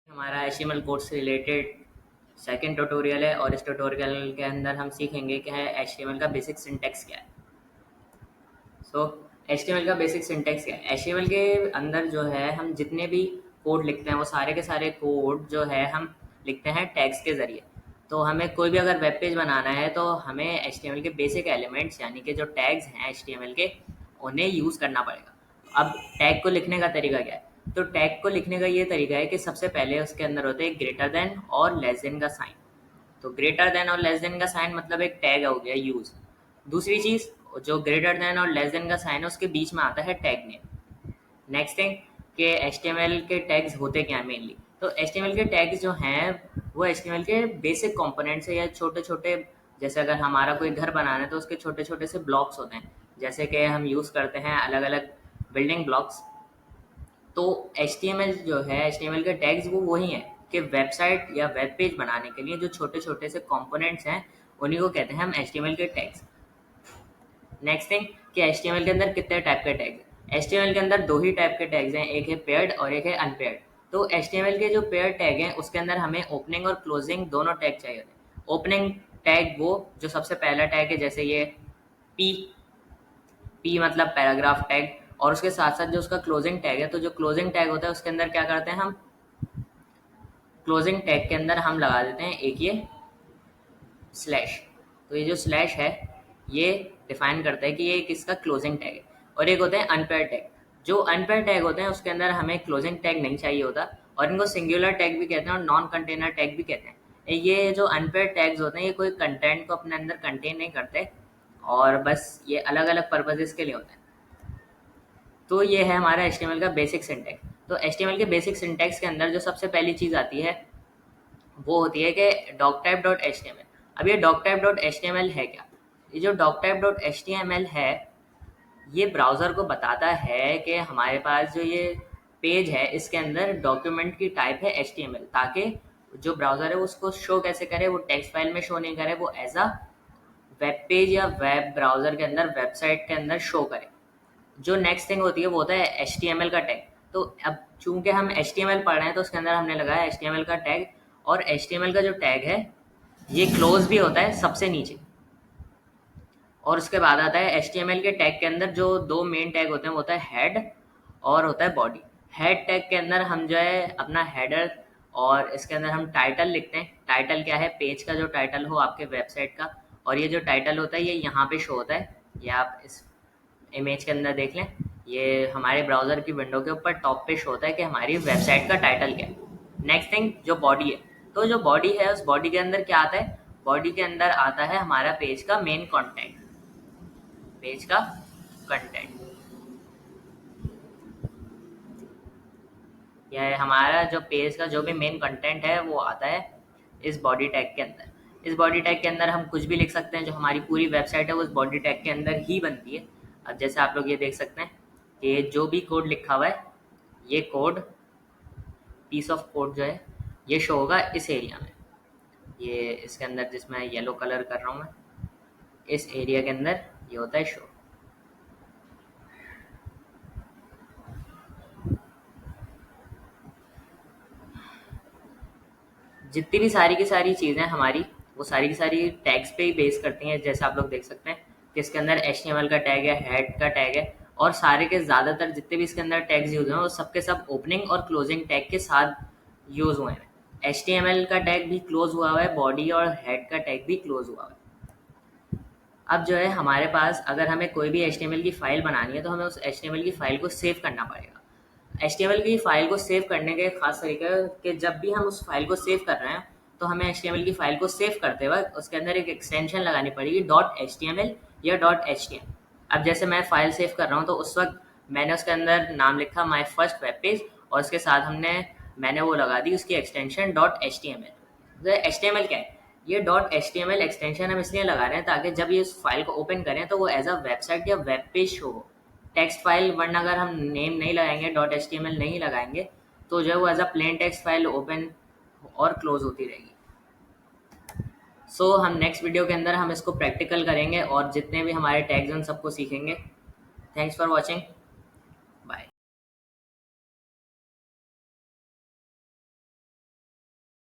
हमारा HTML code से related second tutorial है और इस ट्यूटोरियल के अंदर हम सीखेंगे कि है HTML का बेसिक सिंटैक्स क्या है। सो HTML का बेसिक सिंटैक्स क्या है। HTML के अंदर जो है हम जितने भी कोड लिखते हैं वो सारे के सारे कोड जो है हम लिखते हैं टैग्स के ज़रिए। तो हमें कोई भी अगर वेब पेज बनाना है तो हमें HTML के बेसिक एलिमेंट्स यानी कि जो टैग्स हैं HTML के उन्हें यूज़ करना पड़ेगा। अब टैग को लिखने का तरीका क्या है? तो टैग को लिखने का ये तरीका है कि सबसे पहले उसके अंदर होते हैं ग्रेटर देन और लेस देन का साइन। तो ग्रेटर देन और लेस देन का साइन मतलब एक टैग हो गया यूज। दूसरी चीज, जो ग्रेटर देन और लेस देन का साइन है उसके बीच में आता है टैग नेम। नेक्स्ट थिंग कि HTML के टैग्स होते क्या हैं मेनली। तो HTML के टैग्स जो हैं वो HTML के बेसिक कंपोनेंट्स है या छोटे छोटे, जैसे अगर हमारा कोई घर बनाना है तो उसके छोटे छोटे से ब्लॉक्स होते हैं, जैसे कि हम यूज़ करते हैं अलग अलग बिल्डिंग ब्लॉक्स। तो HTML जो है HTML के टैग्स वो वही हैं कि वेबसाइट या वेब पेज बनाने के लिए जो छोटे छोटे से कंपोनेंट्स हैं उन्हीं को कहते हैं हम HTML के टैग्स। नेक्स्ट थिंग कि HTML के अंदर कितने टाइप के टैग्स हैं। HTML के अंदर दो ही टाइप के टैग्स हैं, एक है पेयर्ड और एक है अनपेयर्ड। तो HTML के जो पेयर्ड टैग हैं उसके अंदर हमें ओपनिंग और क्लोजिंग दोनों टैग चाहिए होते हैं। ओपनिंग टैग वो जो सबसे पहला टैग है, जैसे ये पी पी मतलब पैराग्राफ टैग, और उसके साथ साथ जो उसका क्लोजिंग टैग है, तो जो क्लोजिंग टैग होता है उसके अंदर क्या करते हैं हम, क्लोजिंग टैग के अंदर हम लगा देते हैं एक ये स्लैश। तो ये जो स्लैश है ये डिफाइन करता है कि ये किसका क्लोजिंग टैग है। और एक होता है अनपेयर टैग। जो अनपेयर टैग होते हैं उसके अंदर हमें क्लोजिंग टैग नहीं चाहिए होता, और इनको सिंगुलर टैग भी कहते हैं और नॉन कंटेनर टैग भी कहते हैं। ये जो अनपेयर टैग्स होते हैं ये कोई कंटेंट को अपने अंदर कंटेन नहीं करते, और बस ये अलग अलग पर्पजेस के लिए होते हैं। तो ये है हमारा HTML का बेसिक सिंटैक्स। तो HTML के बेसिक सिंटैक्स के अंदर जो सबसे पहली चीज़ आती है वो होती है कि doctype.html। अब ये doctype.html है क्या? ये जो doctype.html है ये ब्राउज़र को बताता है कि हमारे पास जो ये पेज है इसके अंदर डॉक्यूमेंट की टाइप है HTML, ताकि जो ब्राउज़र है उसको शो कैसे करे, वो टेक्स्ट फाइल में शो नहीं करे, वो एज अ वेब पेज या वेब ब्राउज़र के अंदर वेबसाइट के अंदर शो करे। जो नेक्स्ट थिंग होती है वो होता है HTML का टैग। तो अब चूंकि हम HTML पढ़ रहे हैं तो उसके अंदर हमने लगाया HTML का टैग, और HTML का जो टैग है ये क्लोज भी होता है सबसे नीचे, और उसके बाद आता है HTML के टैग के अंदर जो दो मेन टैग होते हैं वो होता है हेड और होता है बॉडी। हेड टैग के अंदर हम जो है अपना हेडर, और इसके अंदर हम टाइटल लिखते हैं। टाइटल क्या है? पेज का जो टाइटल हो आपके वेबसाइट का, और ये जो टाइटल होता है ये यहाँ पे शो होता है, ये आप इस इमेज के अंदर देख लें। ये हमारे ब्राउज़र की विंडो के ऊपर टॉप पे शो होता है कि हमारी वेबसाइट का टाइटल क्या है। नेक्स्ट थिंग जो बॉडी है, तो जो बॉडी है उस बॉडी के अंदर क्या आता है? बॉडी के अंदर आता है हमारा पेज का मेन कंटेंट, पेज का कंटेंट। यह हमारा जो पेज का जो भी मेन कंटेंट है वो आता है इस बॉडी टैग के अंदर। इस बॉडी टैग के अंदर हम कुछ भी लिख सकते हैं, जो हमारी पूरी वेबसाइट है वो उस बॉडी टैग के अंदर ही बनती है। अब जैसे आप लोग ये देख सकते हैं कि जो भी कोड लिखा हुआ है ये कोड, पीस ऑफ कोड जो है ये शो होगा इस एरिया में। ये इसके अंदर जिसमें येलो कलर कर रहा हूँ मैं, इस एरिया के अंदर ये होता है शो। जितनी भी सारी की सारी चीज़ें हमारी वो सारी की सारी टैग्स पे ही बेस करती हैं। जैसे आप लोग देख सकते हैं कि इसके अंदर HTML का टैग है, हेड का टैग है, और सारे के ज़्यादातर जितने भी इसके अंदर टैग्स यूज हुए हैं वो सबके सब ओपनिंग और क्लोजिंग टैग के साथ यूज हुए हैं। HTML का टैग भी क्लोज हुआ है, बॉडी और हेड का टैग भी क्लोज हुआ है। अब जो है हमारे पास अगर हमें कोई भी HTML की फ़ाइल बनानी है तो हमें उस HTML की फ़ाइल को सेव करना पड़ेगा। HTML की फ़ाइल को सेव करने का एक ख़ास तरीका है कि जब भी हम उस फाइल को सेव कर रहे हैं तो हमें HTML की फ़ाइल को सेव करते वक्त उसके अंदर एक एक्सटेंशन लगानी पड़ेगी .html या .htm। अब जैसे मैं फ़ाइल सेव कर रहा हूँ तो उस वक्त मैंने उसके अंदर नाम लिखा माई फर्स्ट वेब पेज, और उसके साथ मैंने वो लगा दी उसकी एक्सटेंशन .html। तो HTML क्या है? ये .html एक्सटेंशन हम इसलिए लगा रहे हैं ताकि जब ये इस फाइल को ओपन करें तो वो एज अ वेबसाइट या वेब पेज शो हो, टेक्स्ट फाइल। वरना अगर हम नेम नहीं लगाएंगे, .html नहीं लगाएंगे, तो जो है वो as a plain text file open और क्लोज होती रहेगी। हम नेक्स्ट वीडियो के अंदर हम इसको प्रैक्टिकल करेंगे और जितने भी हमारे टैग्स हैं उन सबको सीखेंगे। Thanks for watching.